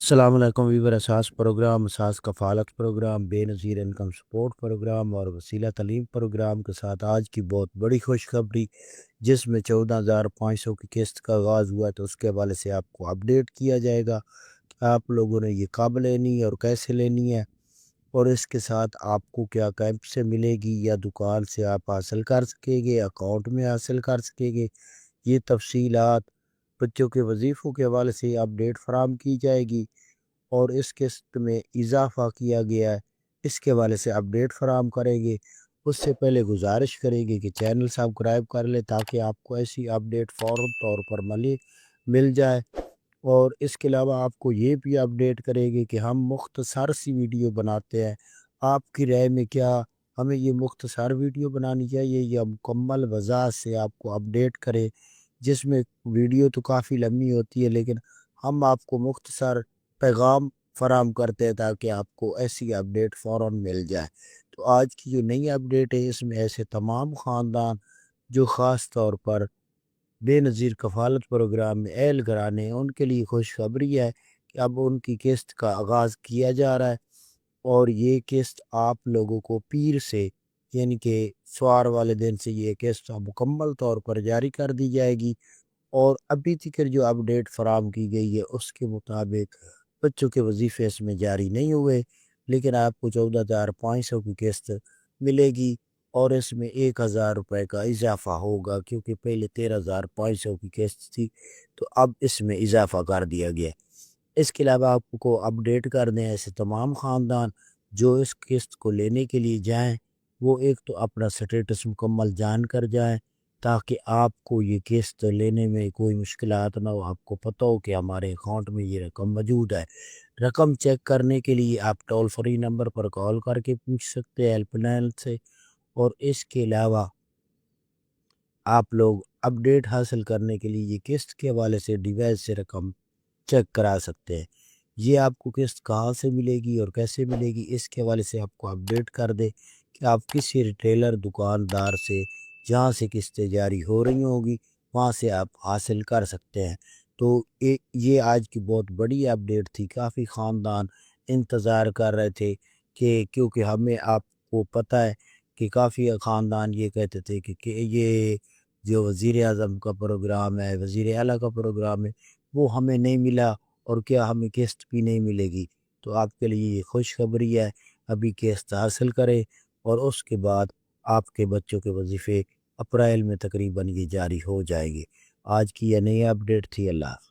السلام علیکم ویور اساس پروگرام اساس کفالت پروگرام بے نظیر انکم سپورٹ پروگرام اور وسیلہ تعلیم پروگرام کے ساتھ آج کی بہت بڑی خوشخبری جس میں 14,500 کی قسط کا آغاز ہوا ہے، تو اس کے حوالے سے آپ کو اپڈیٹ کیا جائے گا کہ آپ لوگوں نے یہ کب لینی ہے اور کیسے لینی ہے، اور اس کے ساتھ آپ کو کیا کیمپ سے ملے گی یا دکان سے آپ حاصل کر سکیں گے، اکاؤنٹ میں حاصل کر سکیں گے۔ یہ تفصیلات بچوں کے وظیفوں کے حوالے سے اپڈیٹ فراہم کی جائے گی، اور اس قسط میں اضافہ کیا گیا ہے، اس کے حوالے سے اپڈیٹ فراہم کریں گے۔ اس سے پہلے گزارش کریں گے کہ چینل سبسکرائب کر لیں تاکہ آپ کو ایسی اپڈیٹ فوراً طور پر مل جائے، اور اس کے علاوہ آپ کو یہ بھی اپڈیٹ کریں گے کہ ہم مختصر سی ویڈیو بناتے ہیں۔ آپ کی رائے میں کیا ہمیں یہ مختصر ویڈیو بنانی چاہیے یا مکمل وضاحت سے آپ کو اپڈیٹ کرے، جس میں ویڈیو تو کافی لمبی ہوتی ہے لیکن ہم آپ کو مختصر پیغام فراہم کرتے ہیں تاکہ آپ کو ایسی اپڈیٹ فوراً مل جائے۔ تو آج کی جو نئی اپڈیٹ ہے اس میں ایسے تمام خاندان جو خاص طور پر بے نظیر کفالت پروگرام میں اہل گھرانے ہیں، ان کے لیے خوشخبری ہے کہ اب ان کی قسط کا آغاز کیا جا رہا ہے، اور یہ قسط آپ لوگوں کو پیر سے یعنی کہ سوار والے دن سے یہ قسط مکمل طور پر جاری کر دی جائے گی۔ اور ابھی تک جو اپڈیٹ فراہم کی گئی ہے اس کے مطابق بچوں کے وظیفے اس میں جاری نہیں ہوئے، لیکن آپ کو 14,500 کی قسط ملے گی، اور اس میں 1,000 روپے کا اضافہ ہوگا، کیونکہ پہلے 13,500 کی قسط تھی تو اب اس میں اضافہ کر دیا گیا۔ اس کے علاوہ آپ کو اپڈیٹ کر دیں ایسے تمام خاندان جو اس قسط کو لینے کے لیے جائیں، وہ ایک تو اپنا سٹیٹس مکمل جان کر جائیں تاکہ آپ کو یہ قسط لینے میں کوئی مشکلات نہ ہو، آپ کو پتہ ہو کہ ہمارے اکاؤنٹ میں یہ رقم موجود ہے۔ رقم چیک کرنے کے لیے آپ ٹول فری نمبر پر کال کر کے پوچھ سکتے ہیں ہیلپ لائن سے، اور اس کے علاوہ آپ لوگ اپڈیٹ حاصل کرنے کے لیے یہ قسط کے حوالے سے ڈیوائس سے رقم چیک کرا سکتے ہیں۔ یہ آپ کو قسط کہاں سے ملے گی اور کیسے ملے گی، اس کے حوالے سے آپ کو اپڈیٹ کر دے کہ آپ کسی ریٹیلر دکاندار سے جہاں سے قسطیں جاری ہو رہی ہوگی وہاں سے آپ حاصل کر سکتے ہیں۔ تو یہ آج کی بہت بڑی اپڈیٹ تھی۔ کافی خاندان انتظار کر رہے تھے کہ کیونکہ ہمیں آپ کو پتہ ہے کہ کافی خاندان یہ کہتے تھے کہ یہ جو وزیر اعظم کا پروگرام ہے، وزیر اعلیٰ کا پروگرام ہے، وہ ہمیں نہیں ملا، اور کیا ہمیں قسط بھی نہیں ملے گی۔ تو آپ کے لیے یہ خوشخبری ہے، ابھی قسط حاصل کرے اور اس کے بعد آپ کے بچوں کے وظیفے اپریل میں تقریباً یہ جاری ہو جائیں گے۔ آج کی یہ نئی اپڈیٹ تھی۔ اللہ حافظ۔